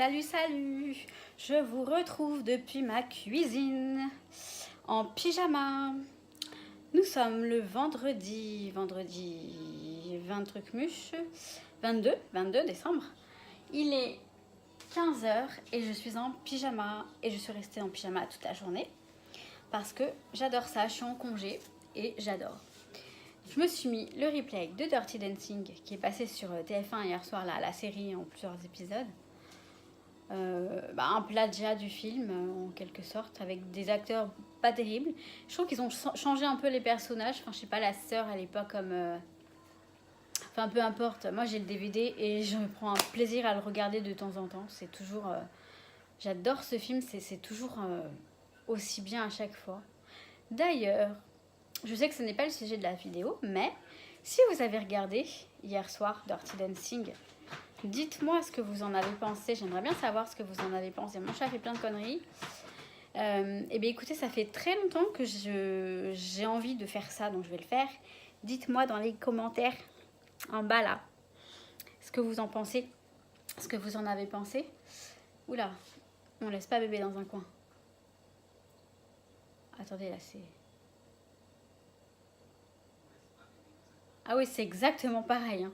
Salut, salut! Je vous retrouve depuis ma cuisine en pyjama. Nous sommes le vendredi 20 trucs mûches, 22 décembre. Il est 15h et je suis en pyjama et je suis restée en pyjama toute la journée parce que j'adore ça, je suis en congé et j'adore. Je me suis mis le replay de Dirty Dancing qui est passé sur TF1 hier soir, là, la série en plusieurs épisodes. Un plagiat du film en quelque sorte, avec des acteurs pas terribles. Je trouve qu'ils ont changé un peu les personnages. Enfin, je sais pas, la sœur elle est pas comme. Enfin, peu importe. Moi j'ai le DVD et je prends un plaisir à le regarder de temps en temps. C'est toujours. J'adore ce film, c'est toujours aussi bien à chaque fois. D'ailleurs, je sais que ce n'est pas le sujet de la vidéo, mais si vous avez regardé hier soir Dirty Dancing, dites-moi ce que vous en avez pensé. J'aimerais bien savoir ce que vous en avez pensé. Mon chat fait plein de conneries. Et bien écoutez, ça fait très longtemps que j'ai envie de faire ça, donc je vais le faire. Dites-moi dans les commentaires en bas là ce que vous en pensez, ce que vous en avez pensé. Oula, on laisse pas bébé dans un coin. Attendez, là c'est... Ah oui, c'est exactement pareil, hein.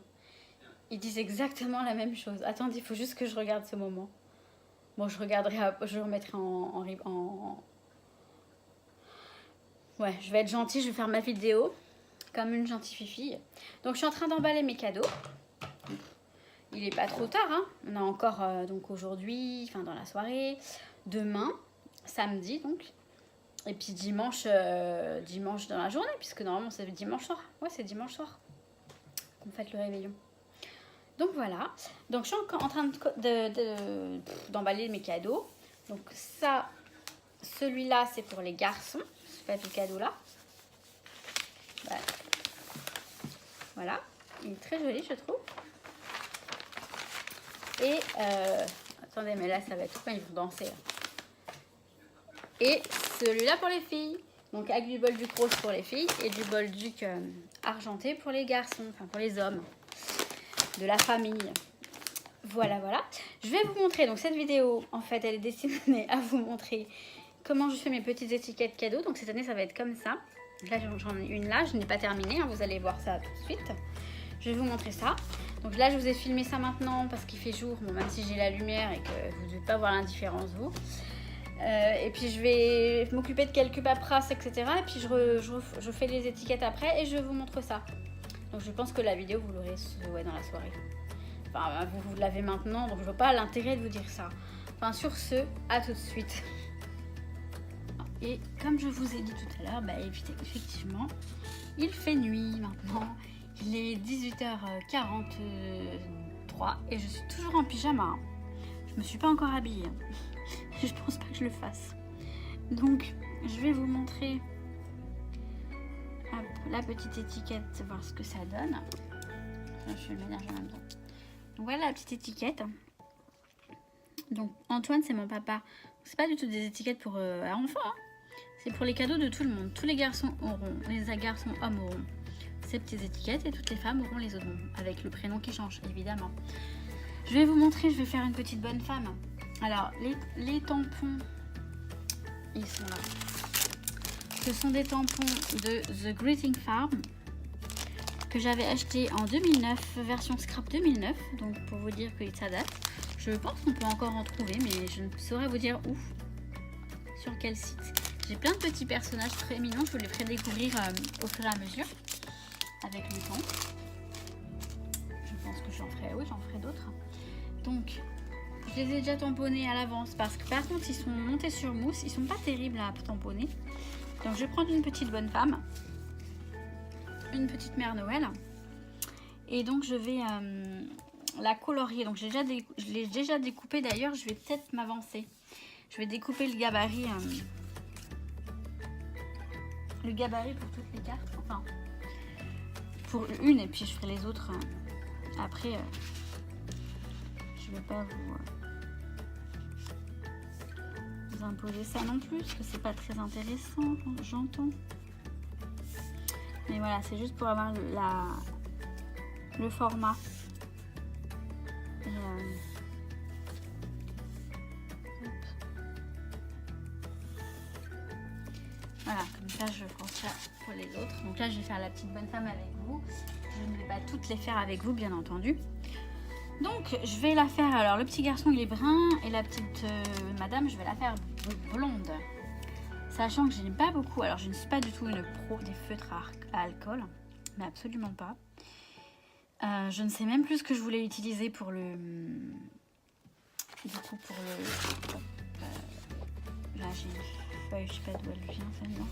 Ils disent exactement la même chose. Attendez, il faut juste que je regarde ce moment. Bon, je regarderai, je le remettrai en... Ouais, je vais être gentille, je vais faire ma vidéo comme une gentille fille. Donc, je suis en train d'emballer mes cadeaux. Il est pas trop tard, hein. On a encore, donc aujourd'hui, enfin dans la soirée, demain, samedi, donc. Et puis dimanche dans la journée, puisque normalement, c'est dimanche soir. Ouais, c'est dimanche soir qu'on fête le réveillon. Donc voilà, donc je suis encore en train d'emballer mes cadeaux. Donc ça, celui-là c'est pour les garçons, faites le cadeau là. Voilà, il est très joli je trouve. Et attendez, mais là ça va être quand ils vont danser là. Et celui-là pour les filles, donc avec du bol duc rose pour les filles et du bol duc argenté pour les garçons, enfin pour les hommes de la famille. Voilà. Je vais vous montrer, donc cette vidéo, en fait, elle est destinée à vous montrer comment je fais mes petites étiquettes cadeaux. Donc cette année, ça va être comme ça. Là, j'en ai une là, je n'ai pas terminé, hein, vous allez voir ça tout de suite. Je vais vous montrer ça. Donc là, je vous ai filmé ça maintenant parce qu'il fait jour, bon, même si j'ai la lumière et que vous ne devez pas voir l'indifférence, vous. Et puis, je vais m'occuper de quelques paperasses, etc. Et puis, je fais les étiquettes après et je vous montre ça. Donc je pense que la vidéo, vous l'aurez dans la soirée. Enfin, vous l'avez maintenant, donc je vois pas l'intérêt de vous dire ça. Enfin, sur ce, à tout de suite. Et comme je vous ai dit tout à l'heure, effectivement, il fait nuit maintenant. Il est 18h43 et je suis toujours en pyjama. Je me suis pas encore habillée. Je pense pas que je le fasse. Donc, je vais vous montrer la petite étiquette, voir ce que ça donne. Je fais le ménage en même temps. Donc voilà la petite étiquette. Donc Antoine, c'est mon papa. C'est pas du tout des étiquettes pour enfants, hein. C'est pour les cadeaux de tout le monde. Tous les garçons auront, les garçons hommes auront ces petites étiquettes et toutes les femmes auront les autres, avec le prénom qui change évidemment. Je vais vous montrer, je vais faire une petite bonne femme. Alors les tampons, ils sont là. Ce sont des tampons de The Greeting Farm que j'avais acheté en 2009, version scrap 2009. Donc pour vous dire que ça date. Je pense qu'on peut encore en trouver, mais je ne saurais vous dire où, sur quel site. J'ai plein de petits personnages très mignons. Je vous les ferai découvrir au fur et à mesure avec le temps. Je pense que j'en ferai d'autres. Donc je les ai déjà tamponnés à l'avance parce que par contre ils sont montés sur mousse. Ils sont pas terribles à tamponner. Donc je vais prendre une petite bonne femme, une petite mère Noël, et donc je vais la colorier. Donc je l'ai déjà découpé d'ailleurs, je vais peut-être m'avancer. Je vais découper le gabarit pour toutes les cartes, enfin pour une, et puis je ferai les autres après. Je ne vais pas vous imposer ça non plus parce que c'est pas très intéressant, j'entends. Mais voilà, c'est juste pour avoir le format. Et Voilà, comme ça je pense ça pour les autres. Donc là je vais faire la petite bonne femme avec vous. Je ne vais pas toutes les faire avec vous bien entendu. Donc je vais la faire, alors le petit garçon il est brun et la petite madame je vais la faire blonde. Sachant que je n'aime pas beaucoup, alors je ne suis pas du tout une pro des feutres à alcool, mais absolument pas. Je ne sais même plus ce que je voulais utiliser pour le... Du coup pour le... là j'ai une feuille, je sais pas d'où elle vient celle-là.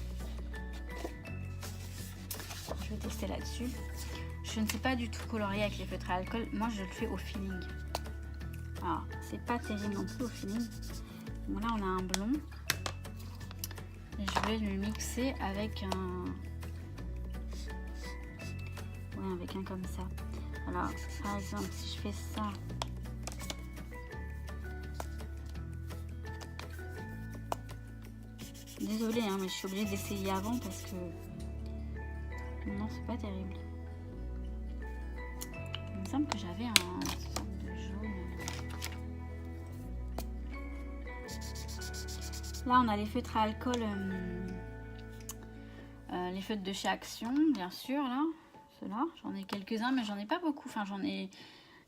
Je vais tester là-dessus. Je ne sais pas du tout colorier avec les feutres à alcool. Moi, je le fais au feeling. Alors, c'est pas terrible non plus au feeling. Bon, là, on a un blond. Et je vais le mixer avec un... Ouais, avec un comme ça. Alors, par exemple, si je fais ça... Désolée, hein, mais je suis obligée d'essayer avant parce que... Non, c'est pas terrible. Il me semble que j'avais un sorte de jaune. Là, on a les feutres à alcool, les feutres de chez Action, bien sûr. Là, ceux-là, j'en ai quelques-uns, mais j'en ai pas beaucoup. Enfin,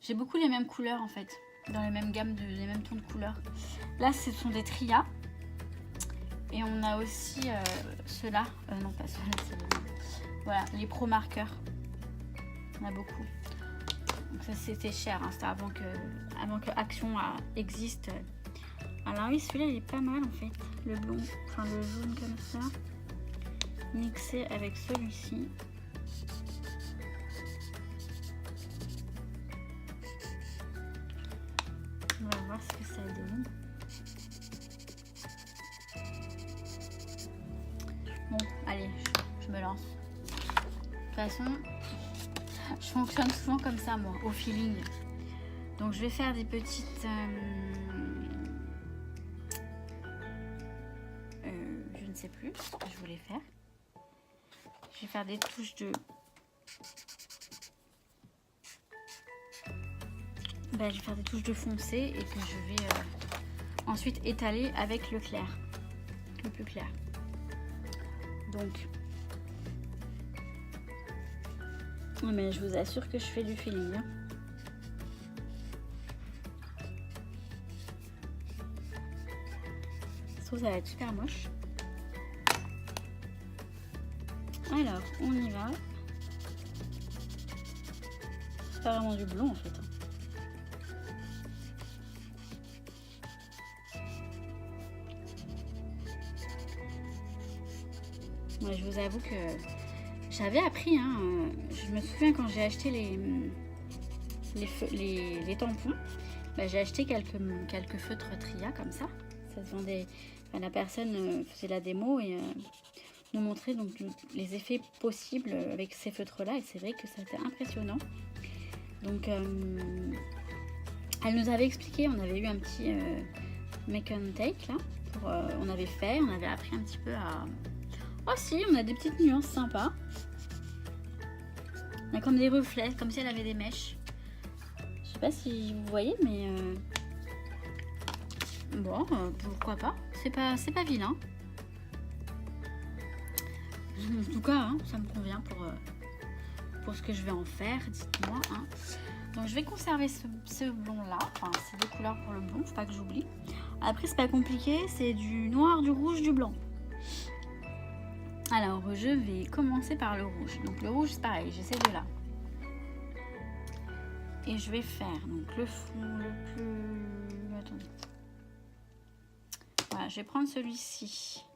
j'ai beaucoup les mêmes couleurs en fait, dans les mêmes gammes, les mêmes tons de couleurs. Là, ce sont des Tria. Et on a aussi ceux-là. Non, pas ceux-là. Voilà, les Pro marqueurs. On a beaucoup. Donc ça c'était cher, hein. C'était avant que Action existe. Alors oui, celui-là il est pas mal en fait. Le blond, enfin le jaune comme ça. Mixé avec celui-ci. On va voir ce que ça donne. Bon, allez, je me lance. De toute façon, je fonctionne souvent comme ça, moi, au feeling. Donc, je vais faire des petites... je ne sais plus ce que je voulais faire. Je vais faire des touches de... Ben, je vais faire des touches de foncé et que je vais ensuite étaler avec le clair. Le plus clair. Donc... Mais je vous assure que je fais du feeling. Hein. Je trouve que ça va être super moche. Alors, on y va. C'est pas vraiment du blond en fait. Ouais, je vous avoue que j'avais appris, hein, je me souviens quand j'ai acheté les tampons, bah, j'ai acheté quelques feutres Tria comme ça. Ça se vendait, enfin, la personne faisait la démo et nous montrait donc les effets possibles avec ces feutres là et c'est vrai que c'était impressionnant. Donc elle nous avait expliqué, on avait eu un petit make and take là, on avait fait, on avait appris un petit peu à... Oh si, on a des petites nuances sympas. On a comme des reflets, comme si elle avait des mèches. Je sais pas si vous voyez, mais bon, pourquoi pas. C'est pas vilain. En tout cas, hein, ça me convient pour ce que je vais en faire. Dites-moi. Hein. Donc je vais conserver ce blond là. Enfin, c'est deux couleurs pour le blond, faut pas que j'oublie. Après, c'est pas compliqué, c'est du noir, du rouge, du blanc. Alors, je vais commencer par le rouge. Donc, le rouge, c'est pareil, j'ai ces deux-là. Et je vais faire donc le fond le plus... Attendez. Voilà, je vais prendre celui-ci.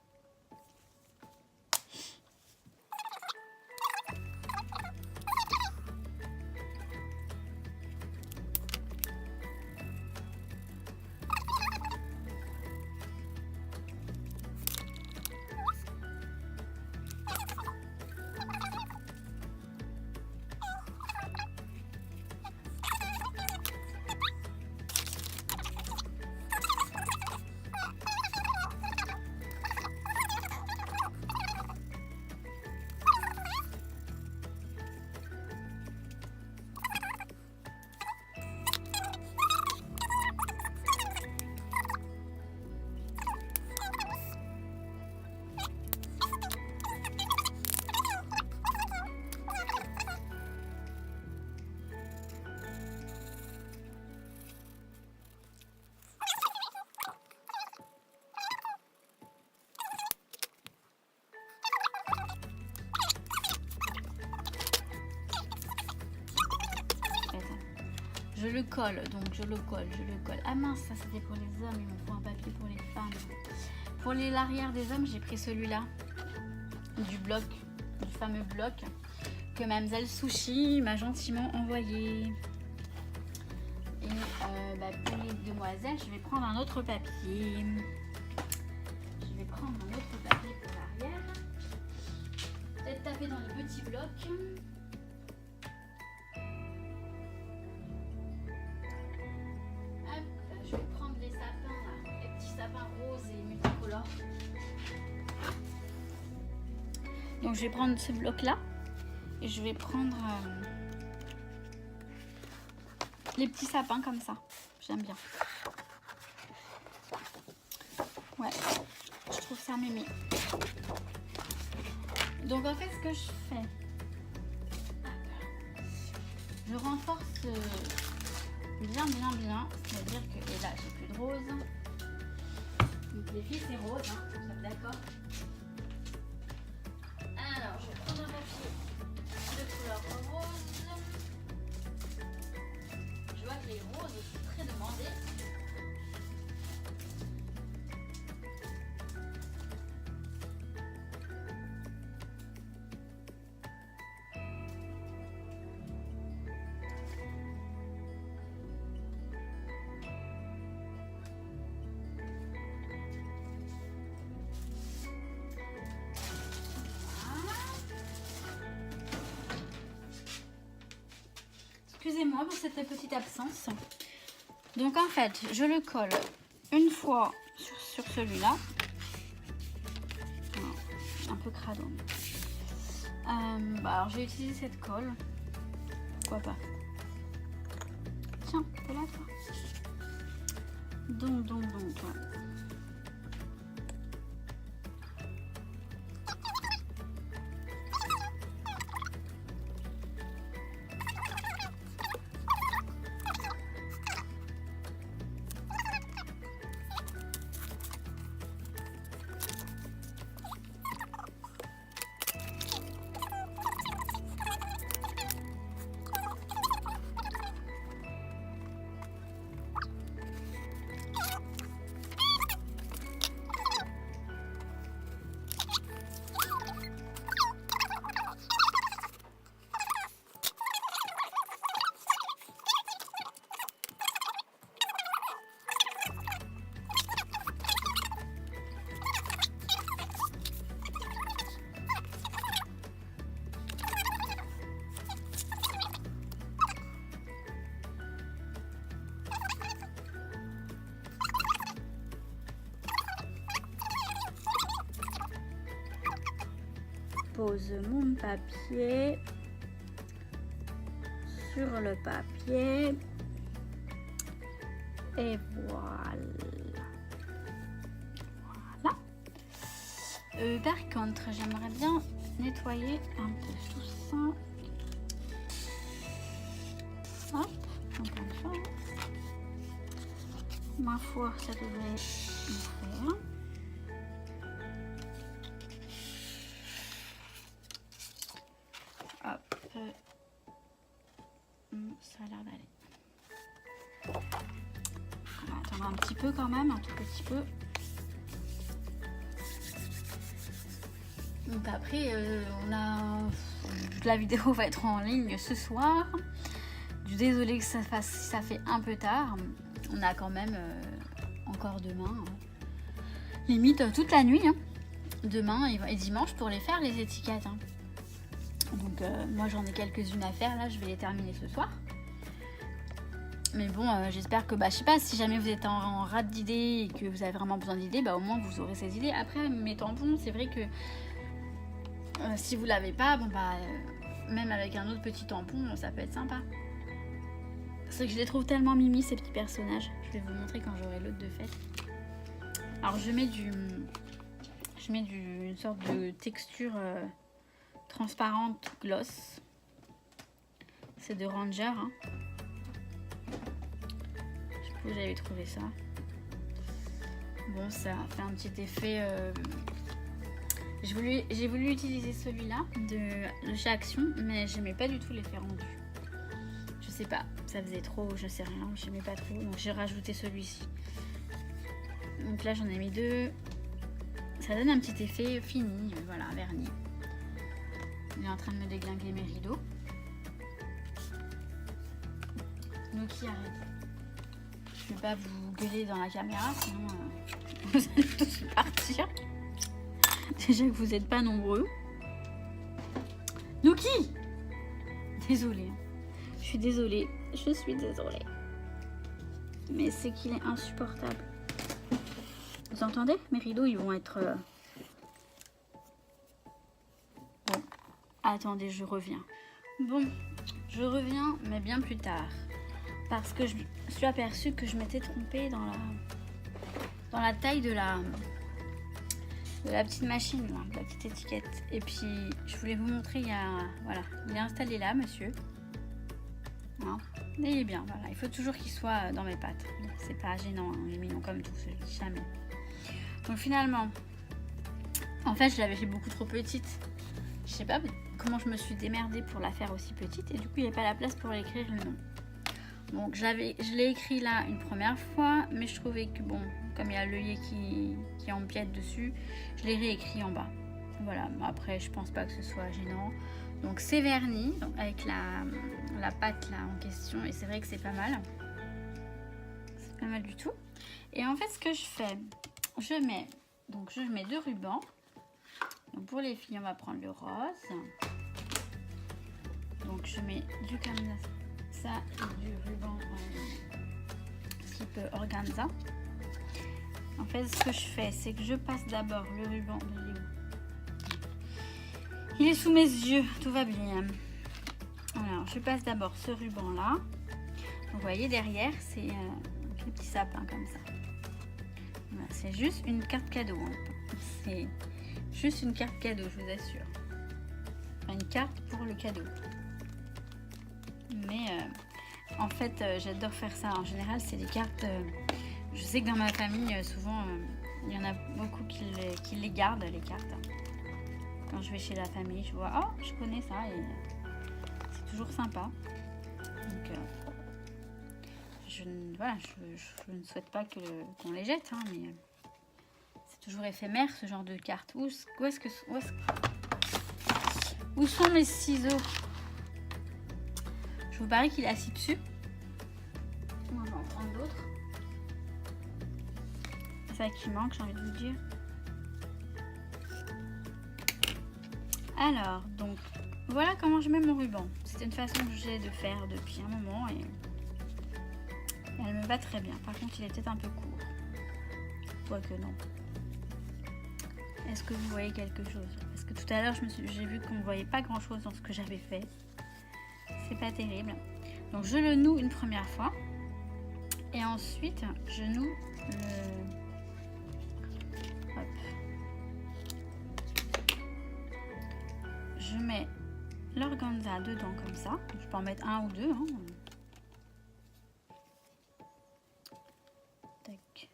je le colle, donc je le colle. Ah mince, ça c'était pour les hommes, il me faut un papier pour les femmes. Pour l'arrière des hommes, j'ai pris celui-là, du fameux bloc que Mademoiselle Sushi m'a gentiment envoyé. Et pour les demoiselles, je vais prendre un autre papier. Pour l'arrière. Peut-être taper dans les petits blocs. Je vais prendre les sapins là, les petits sapins roses et multicolores. Donc je vais prendre ce bloc là et je vais prendre les petits sapins comme ça. J'aime bien. Ouais, je trouve ça mémé. Donc en fait ce que je fais, je renforce bien, c'est-à-dire que, et là j'ai plus de rose, donc les filles c'est rose, hein, vous êtes d'accord? Alors je vais prendre un papier de couleur rose, je vois que les roses sont très demandées. Excusez-moi pour cette petite absence. Donc en fait, je le colle une fois sur celui-là. Un peu crado. Alors j'ai utilisé cette colle. Pourquoi pas? Tiens, t'es là toi. Donc toi. Pose mon papier sur le papier et voilà. Par contre, j'aimerais bien nettoyer un peu tout ça. Hop, encore une fois. Ma foi, ça devrait le faire. Ça a l'air d'aller. On va attendre un petit peu quand même, un tout petit peu. Donc après, la vidéo va être en ligne ce soir. Je suis désolée que ça fait un peu tard. On a quand même encore demain, limite toute la nuit. Hein. Demain et dimanche pour les faire les étiquettes. Hein. Donc moi j'en ai quelques-unes à faire, là je vais les terminer ce soir. Mais bon, j'espère que, je sais pas, si jamais vous êtes en rate d'idées et que vous avez vraiment besoin d'idées, au moins vous aurez ces idées. Après, mes tampons, c'est vrai que si vous l'avez pas, même avec un autre petit tampon, ça peut être sympa. C'est que je les trouve tellement mimi, ces petits personnages. Je vais vous montrer quand j'aurai l'autre de fait. Alors je mets une sorte de texture transparente gloss. C'est de Ranger. Hein. Je sais pas où j'avais trouvé ça. Bon, ça fait un petit effet. J'ai voulu utiliser celui-là de chez Action, mais j'aimais pas du tout l'effet rendu. Je sais pas, ça faisait trop, je sais rien, j'aimais pas trop, donc j'ai rajouté celui-ci. Donc là j'en ai mis 2. Ça donne un petit effet fini, voilà, vernis. Il est en train de me déglinguer mes rideaux. Noki, arrête. Je vais pas vous gueuler dans la caméra, sinon vous allez tous partir. Déjà que vous n'êtes pas nombreux. Noki! Désolée. Je suis désolée. Je suis désolée. Mais c'est qu'il est insupportable. Vous entendez? Mes rideaux, ils vont être... Bon. Attendez, je reviens. Bon, je reviens, mais bien plus tard. Parce que je suis aperçue que je m'étais trompée dans la taille de la petite machine, là, de la petite étiquette. Et puis, je voulais vous montrer, voilà, il est installé là, monsieur. Hein, et il est bien, voilà. Il faut toujours qu'il soit dans mes pattes. C'est pas gênant, hein, il est mignon comme tout, jamais. Donc finalement, en fait, je l'avais fait beaucoup trop petite. Je sais pas comment je me suis démerdée pour la faire aussi petite. Et du coup, il n'y avait pas la place pour écrire le nom. Donc je l'ai écrit là une première fois, mais je trouvais que bon, comme il y a l'œillet qui empiète dessus, je l'ai réécrit en bas. Voilà, après je pense pas que ce soit gênant. Donc c'est verni, donc avec la pâte là en question, et c'est vrai que c'est pas mal. C'est pas mal du tout. Et en fait ce que je fais, je mets 2 rubans. Donc pour les filles on va prendre le rose. Donc je mets du comme ça et du ruban type organza. En fait ce que je fais c'est que je passe d'abord le ruban. Il est sous mes yeux, tout va bien. Alors je passe d'abord ce ruban là. Vous voyez derrière c'est des petits sapins comme ça. Voilà, c'est juste une carte cadeau. Hein. C'est juste une carte cadeau, je vous assure. Enfin, une carte pour le cadeau. Mais en fait j'adore faire ça. En général c'est des cartes. Je sais que dans ma famille souvent il y en a beaucoup qui les gardent les cartes. Quand je vais chez la famille je vois oh je connais ça et c'est toujours sympa. Donc je ne souhaite pas qu'on les jette hein, mais c'est toujours éphémère ce genre de cartes. Où sont mes ciseaux? Je vous parie qu'il est assis dessus. On va en prendre d'autres. C'est ça qui manque, j'ai envie de vous dire. Alors, donc, voilà comment je mets mon ruban. C'est une façon que j'ai de faire depuis un moment et elle me va très bien. Par contre, il est peut-être un peu court. Quoique non. Est-ce que vous voyez quelque chose? Parce que tout à l'heure, j'ai vu qu'on ne voyait pas grand-chose dans ce que j'avais fait. C'est pas terrible. Donc, je le noue une première fois. Et ensuite, je noue le... Hop. Je mets l'organza dedans comme ça. Je peux en mettre un ou deux. Hein. Tac.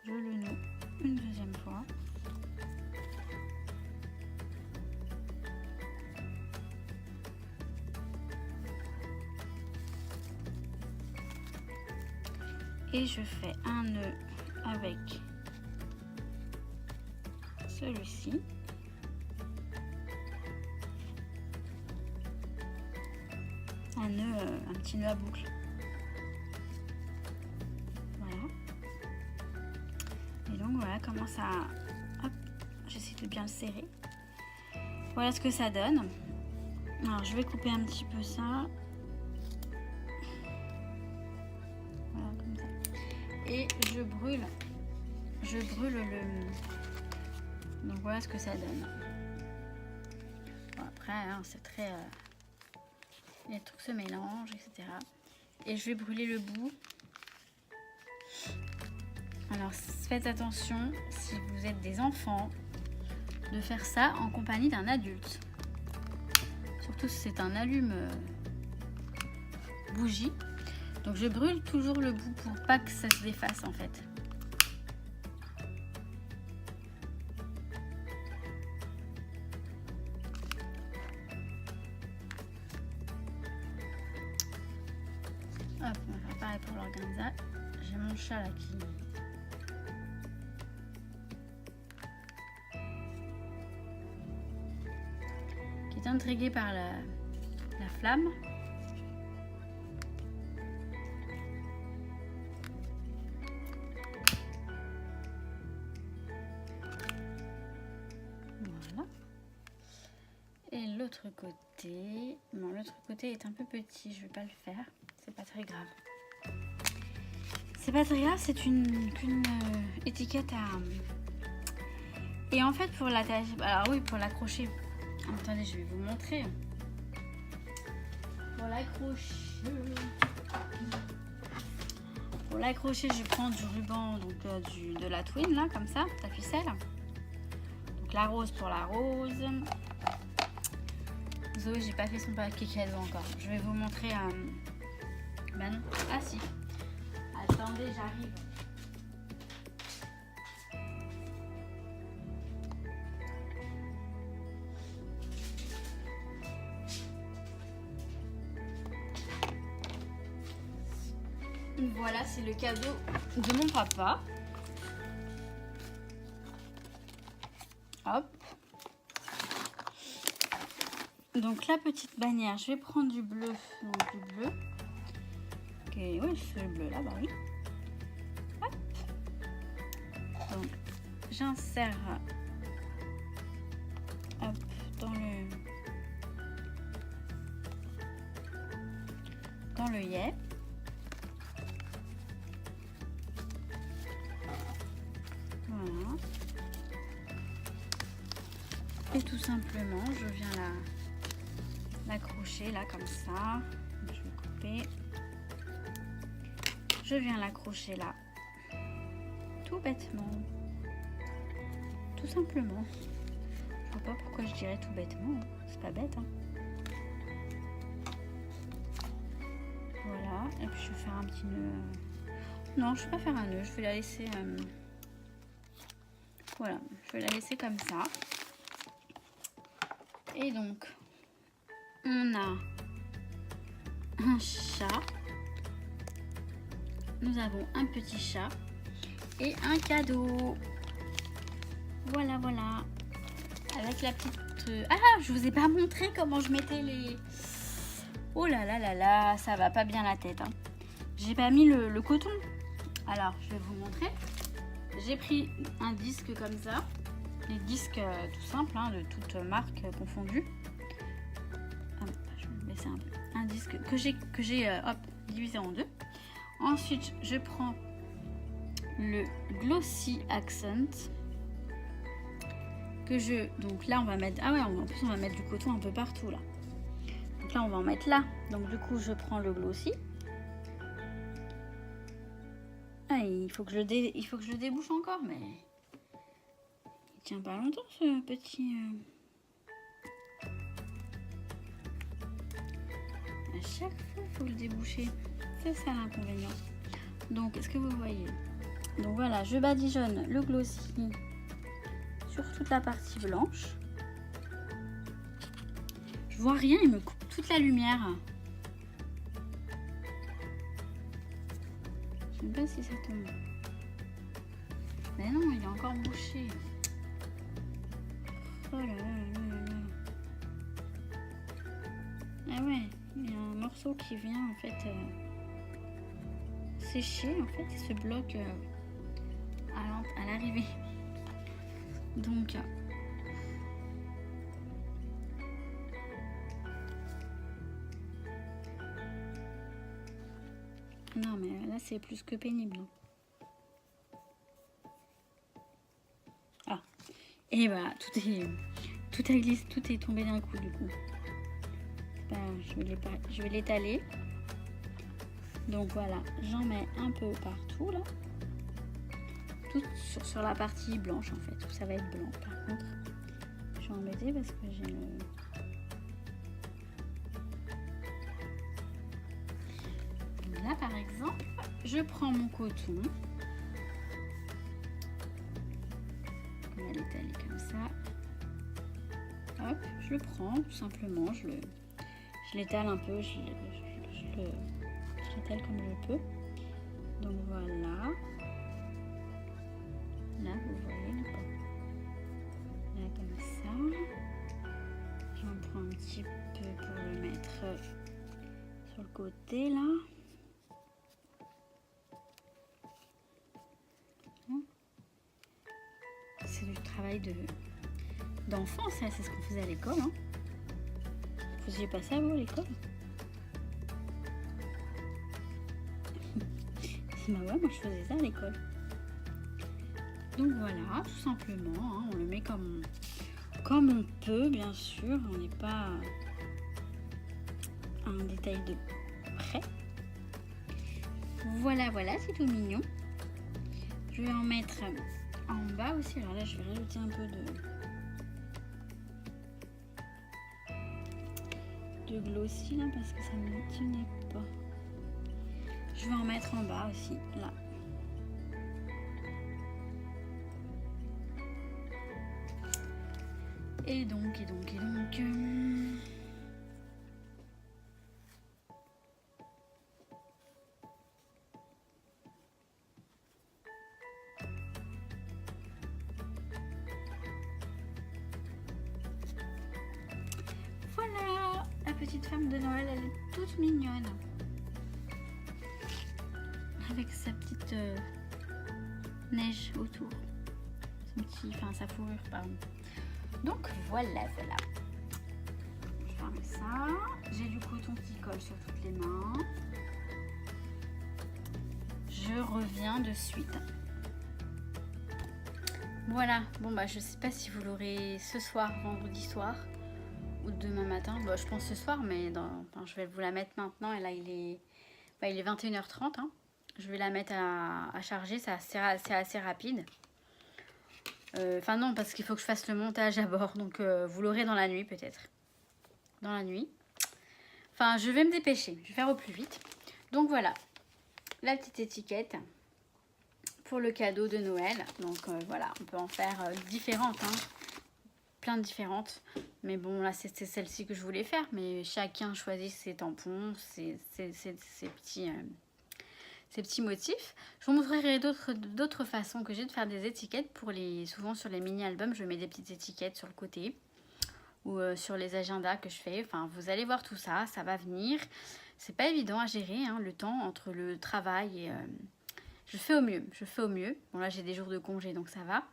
Je le noue une deuxième fois. Et je fais un nœud avec celui-ci. Un petit nœud à boucle. Voilà. Et donc voilà comment ça... Hop, j'essaie de bien le serrer. Voilà ce que ça donne. Alors je vais couper un petit peu ça. Voilà comme ça. Et je brûle le... Donc voilà ce que ça donne. Bon, après hein, c'est très... Les trucs se mélangent, etc. Et je vais brûler le bout. Alors faites attention, si vous êtes des enfants, de faire ça en compagnie d'un adulte. Surtout si c'est un allume bougie. Donc je brûle toujours le bout pour pas que ça se défasse en fait. Hop, on va faire pareil pour l'organza. J'ai mon chat là qui est intrigué par la flamme. Voilà. Et l'autre côté, bon, l'autre côté est un peu petit, je vais pas le faire, c'est pas très grave. C'est pas très grave, c'est qu'une étiquette à... Et en fait pour l'attacher, alors oui, pour l'accrocher, attendez, je vais vous montrer. Pour l'accrocher, je prends du ruban, donc de la twin là, comme ça, la ficelle. Donc la rose pour la rose. Zoé, j'ai pas fait son paquet cadeau encore. Je vais vous montrer. Bah non, ah si. Attendez, j'arrive. Voilà, c'est le cadeau de mon papa. Hop. Donc la petite bannière, je vais prendre du bleu. Donc du bleu. Ok, oui, c'est le bleu là, bah oui. Hop. Donc j'insère hop dans le yep. Voilà. Et tout simplement, je viens l'accrocher là comme ça. Je vais couper. Je viens l'accrocher là. Tout bêtement. Tout simplement. Je vois pas pourquoi je dirais tout bêtement. C'est pas bête, hein. Voilà. Et puis je vais faire un petit nœud. Non, je vais pas faire un nœud. Je vais la laisser... Voilà. Je vais la laisser comme ça. Et donc, on a un chat. Nous avons un petit chat et un cadeau. Voilà, voilà. Avec la petite... Ah, je vous ai pas montré comment je mettais les... Oh là là là là, ça va pas bien la tête, hein. J'ai pas mis le coton. Alors, je vais vous montrer. J'ai pris un disque comme ça. Les disques tout simples, hein, de toutes marques confondues. Je vais laisser un disque que j'ai divisé en deux. Ensuite, je prends le Glossy Accent que je... Donc là, on va mettre... Ah ouais, en plus, on va mettre du coton un peu partout, là. Donc là, on va en mettre là. Donc du coup, je prends le Glossy. Ah, il faut que je le débouche encore, mais... Il tient pas longtemps, ce petit... À chaque fois, il faut le déboucher. C'est ça l'inconvénient. Donc, est-ce que vous voyez? Donc voilà, je badigeonne le Glossy sur toute la partie blanche. Je vois rien, il me coupe toute la lumière. Je sais pas si ça tombe. Mais non, il est encore bouché. Oh là là là là là. Ah ouais, il y a un morceau qui vient en fait sécher. En fait, il se bloque à l'arrivée. Donc... Non, mais là, c'est plus que pénible. Ah, et voilà, tout a glissé, tout est tombé d'un coup, du coup. Je vais l'étaler. Donc voilà, j'en mets un peu partout, là. Tout sur la partie blanche, en fait, où ça va être blanc. Par contre, je vais embêter parce que j'ai le... Là, par exemple, je prends mon coton. On va l'étaler comme ça. Hop, je le prends tout simplement. Je l'étale un peu. Je j'étale comme je peux. Donc voilà. Là, vous voyez ou pas? Là, comme ça. J'en prends un petit peu pour le mettre sur le côté, là. C'est du travail d'enfance, hein. C'est ce qu'on faisait à l'école. Hein. Vous faisiez pas ça, vous, à l'école? Bah ouais, moi je faisais ça à l'école. Donc voilà, tout simplement, hein, on le met comme on peut, bien sûr. On n'est pas à un détail de près. Voilà, voilà, c'est tout mignon. Je vais en mettre en bas aussi. Alors là, je vais rajouter un peu de glossy là parce que ça ne me tenait pas. Je vais en mettre en bas aussi, là. Et donc. Voilà, la petite femme de Noël, elle est toute mignonne. Avec sa petite neige autour. Sa fourrure, pardon. Donc voilà. Je ferme ça. J'ai du coton qui colle sur toutes les mains. Je reviens de suite. Voilà. Bon bah je sais pas si vous l'aurez ce soir, vendredi soir, ou demain matin. Bah, je pense ce soir, mais je vais vous la mettre maintenant. Et là il est 21h30. Hein. Je vais la mettre à charger. C'est assez rapide. Enfin non, parce qu'il faut que je fasse le montage à bord. Donc vous l'aurez dans la nuit peut-être. Dans la nuit. Enfin, je vais me dépêcher. Je vais faire au plus vite. Donc voilà. La petite étiquette pour le cadeau de Noël. Donc voilà, on peut en faire différentes. Hein. Plein de différentes. Mais bon, là, c'est celle-ci que je voulais faire. Mais chacun choisit ses tampons, ses petits motifs. Je vous montrerai d'autres façons que j'ai de faire des étiquettes. Souvent sur les mini-albums, je mets des petites étiquettes sur le côté. Ou sur les agendas que je fais. Enfin, vous allez voir tout ça, ça va venir. C'est pas évident à gérer, hein, le temps entre le travail et... je fais au mieux. Bon, là, j'ai des jours de congé, donc ça va.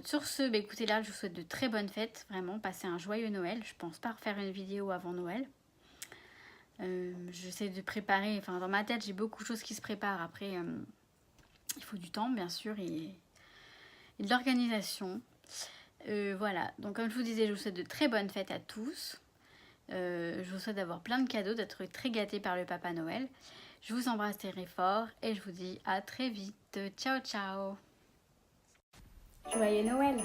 Sur ce, bah, écoutez, là, je vous souhaite de très bonnes fêtes. Vraiment, passez un joyeux Noël. Je pense pas refaire une vidéo avant Noël. J'essaie de préparer, enfin dans ma tête j'ai beaucoup de choses qui se préparent. Après il faut du temps bien sûr et de l'organisation. Voilà, donc comme je vous disais, je vous souhaite de très bonnes fêtes à tous. Je vous souhaite d'avoir plein de cadeaux, d'être très gâtés par le Papa Noël. Je vous embrasse très fort et je vous dis à très vite. Ciao ciao. Joyeux Noël.